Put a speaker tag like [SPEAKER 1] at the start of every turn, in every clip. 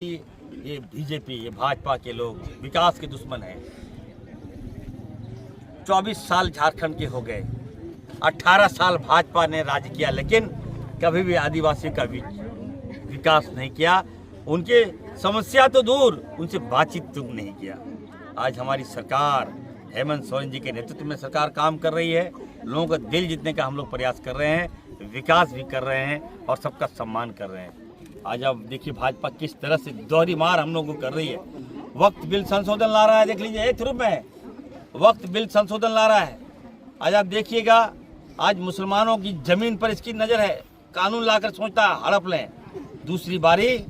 [SPEAKER 1] ये बीजेपी, ये भाजपा के लोग विकास के दुश्मन हैं। 24 साल झारखंड के हो गए, 18 साल भाजपा ने राज किया, लेकिन कभी भी आदिवासी का विकास नहीं किया। उनके समस्या तो दूर, उनसे बातचीत तो नहीं किया। आज हमारी सरकार हेमंत सोरेन जी के नेतृत्व में सरकार काम कर रही है। लोगों का दिल जीतने का हम लोग प्रयास कर रहे हैं, विकास भी कर रहे हैं और सबका सम्मान कर रहे हैं। आज आप देखिए भाजपा किस तरह से दोहरी मार हम लोगों को कर रही है। वक्त बिल संशोधन ला रहा है, देख लीजिए, एक रूप में वक्त बिल संशोधन ला रहा है। आज आप देखिएगा, आज मुसलमानों की जमीन पर इसकी नज़र है, कानून लाकर सोचता है हड़प लें। दूसरी बारी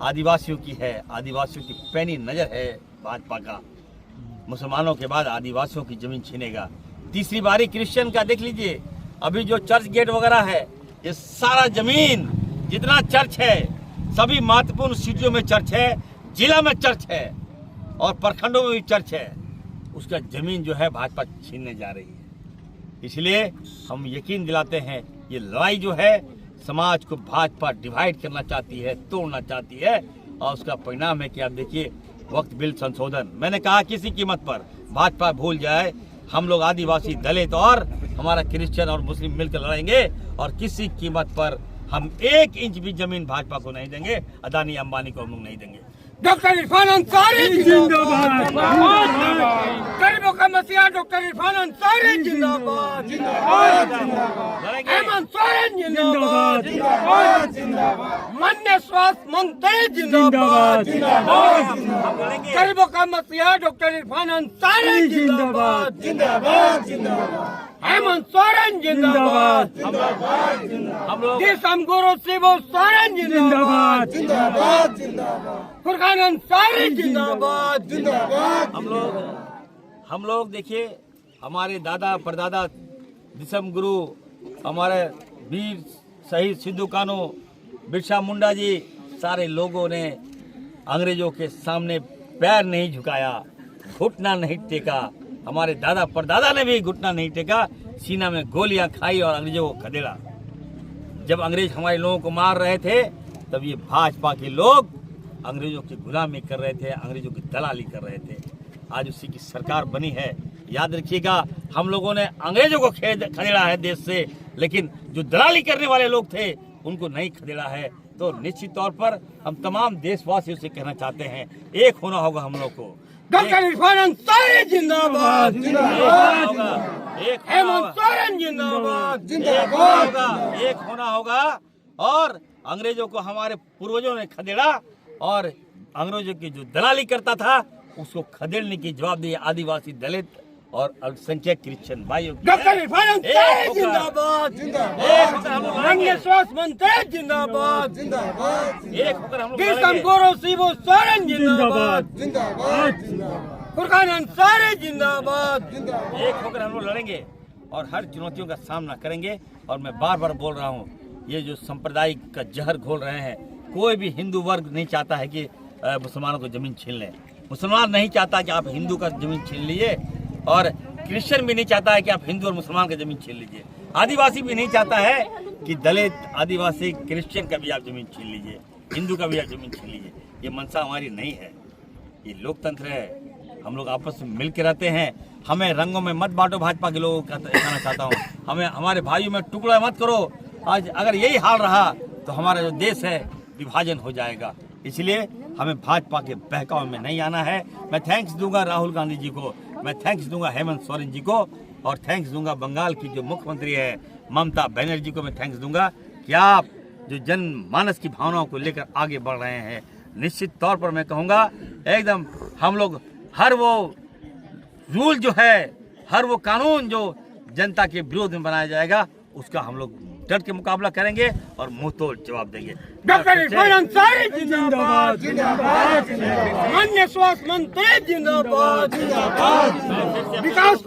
[SPEAKER 1] आदिवासियों की है, आदिवासियों की पैनी नज़र है भाजपा का, मुसलमानों के बाद आदिवासियों की जमीन छीनेगा। तीसरी बारी क्रिश्चियन का, देख लीजिए, अभी जो चर्च गेट वगैरह है, ये सारा जमीन जितना चर्च है, सभी महत्वपूर्ण सिटियों में चर्च है, जिला में चर्च है और प्रखंडों में भी चर्च है, उसका जमीन जो है भाजपा छीनने जा रही है। इसलिए हम यकीन दिलाते हैं, ये लड़ाई जो है समाज को भाजपा डिवाइड करना चाहती है, तोड़ना चाहती है, और उसका परिणाम है कि आप देखिए वक्त बिल संशोधन। मैंने कहा किसी कीमत पर भाजपा भूल जाए, हम लोग आदिवासी, दलित और हमारा क्रिश्चियन और मुस्लिम मिलकर लड़ेंगे और किसी कीमत पर हम 1 इंच भी जमीन भाजपा को नहीं देंगे, अदानी अंबानी को हम लोग नहीं देंगे।
[SPEAKER 2] डॉक्टर इरफान अंसारी जिंदाबाद, गरीबों का मसीहा डॉक्टर इरफान अंसारी जिंदाबाद, हेमंत सोरेन जिंदाबाद, माननीय स्वास्थ्य मंत्री जिंदाबाद, गरीबों का मसीहा डॉक्टर इरफान अंसारी जिंदाबाद, हेमंत सोरेन जिंदाबाद,
[SPEAKER 1] हम लोग
[SPEAKER 2] गुरु शिव सोरेन जिंदाबाद, फुरकान अंसारी जिंदाबाद,
[SPEAKER 1] हम लोग देखिए, हमारे दादा परदादा दिसम गुरु, हमारे वीर शहीद सिद्धू कान्हू, बिरसा मुंडा जी, सारे लोगों ने अंग्रेजों के सामने पैर नहीं झुकाया, घुटना नहीं टेका। हमारे दादा परदादा ने भी घुटना नहीं टेका, सीना में गोलियां खाई और अंग्रेजों को खदेड़ा। जब अंग्रेज हमारे लोगों को मार रहे थे, तब ये भाजपा के लोग अंग्रेजों की गुलामी कर रहे थे, अंग्रेजों की दलाली कर रहे थे। आज उसी की सरकार बनी है। याद रखिएगा, हम लोगों ने अंग्रेजों को खदेड़ा है देश से, लेकिन जो दलाली करने वाले लोग थे उनको नहीं खदेड़ा है। तो निश्चित तौर पर हम तमाम देशवासियों से कहना चाहते हैं, एक होना होगा हम लोग को।
[SPEAKER 2] डॉक्टर इरफान अंसारी जिंदाबाद,
[SPEAKER 1] एक
[SPEAKER 2] हेमंत सोरेन जिंदाबाद,
[SPEAKER 1] एक होना होगा और अंग्रेजों को हमारे पूर्वजों ने खदेड़ा और अंग्रेजों की जो दलाली करता था उसको खदेड़ने की जवाबदेही आदिवासी, दलित और अल्पसंख्यक क्रिश्चियन भाइयों की।
[SPEAKER 2] डॉक्टर इरफान अंसारी जिंदाबाद, माननीय स्वास्थ्य मंत्री जिंदाबाद,
[SPEAKER 1] एक होकर हम लोग
[SPEAKER 2] गुरु शिव सोरेन जिंदाबाद, फुरकान अंसारी जिंदाबाद,
[SPEAKER 1] एक होकर हम लोग लड़ेंगे और हर चुनौतियों का सामना करेंगे। और मैं बार बार बोल रहा हूँ, ये जो सांप्रदायिक का जहर घोल रहे हैं, कोई भी हिंदू वर्ग नहीं चाहता है कि मुसलमानों को जमीन छीन लें। मुसलमान नहीं चाहता कि आप हिंदू का जमीन छीन लीजिए और क्रिश्चियन भी नहीं चाहता है कि आप हिंदू और मुसलमान का जमीन छीन लीजिए। आदिवासी भी नहीं चाहता है कि दलित, आदिवासी, क्रिश्चियन का भी आप जमीन छीन लीजिए, हिंदू का भी आप जमीन छीन लीजिए। ये मनसा हमारी नहीं है, ये लोकतंत्र है। हम लोग आपस में मिल के रहते हैं। हमें रंगों में मत बांटो, भाजपा के लोगों का कहना चाहता हूँ। हमें हमारे भाइयों में टुकड़ा मत करो। आज अगर यही हाल रहा तो हमारा जो देश है विभाजन हो जाएगा। इसलिए हमें भाजपा के बहकावे में नहीं आना है। मैं थैंक्स दूंगा राहुल गांधी जी को, मैं थैंक्स दूंगा हेमंत सोरेन जी को, और थैंक्स दूंगा बंगाल की जो मुख्यमंत्री है ममता बनर्जी को। मैं थैंक्स दूंगा कि आप जो जनमानस की भावनाओं को लेकर आगे बढ़ रहे हैं। निश्चित तौर पर मैं कहूँगा, एकदम हम लोग हर वो रूल जो है, हर वो कानून जो जनता के विरोध में बनाया जाएगा, उसका हम लोग डट के मुकाबला करेंगे और मुंह तोड़ जवाब देंगे।
[SPEAKER 2] डॉक्टर इरफान अंसारी जिंदाबाद, माननीय स्वास्थ्य मंत्री जिंदाबाद, विकास